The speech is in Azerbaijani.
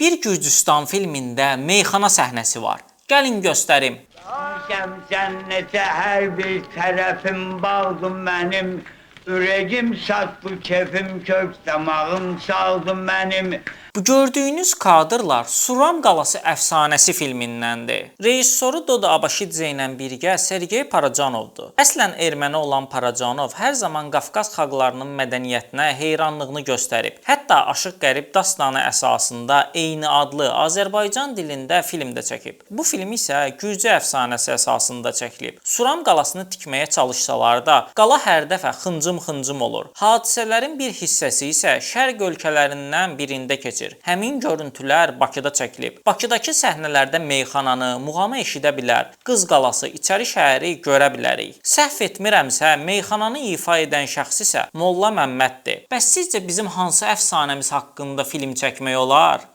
Bir Gürcüstan filmində meyxana səhnəsi var. Gəlin göstərim. Sən necə hər bir tərəfim bağdım mənim, ürəyim satdı, kefim kök, damağım saldı mənim. Bu gördüyünüz kadrlar Suram qalası əfsanəsi filmindəndir. Rejissoru Doda Abaşidze ilə birgə Sergey Parajanovdur. Əslən erməni olan Parajanov hər zaman Qafqaz xalqlarının mədəniyyətinə heyranlığını göstərib. Hətta Aşıq Qərib dastanı əsasında eyni adlı Azərbaycan dilində film də çəkib. Bu film isə Gürcü əfsanəsi əsasında çəkilib. Suram qalasını tikməyə çalışsalar da, qala hər dəfə xıncım-xıncım olur. Hadisələrin bir hissəsi isə şərq ölkələrindən birində keçir. Həmin görüntülər Bakıda çəkilib. Bakıdakı səhnələrdə meyxananı, muğamı eşidə bilər, Qız qalası, İçəri şəhəri görə bilərik. Səhv etmirəmsə, meyxananı ifa edən şəxs isə Molla Məmməddir. Bəs sizcə bizim hansı əfsanəmiz haqqında film çəkmək olar?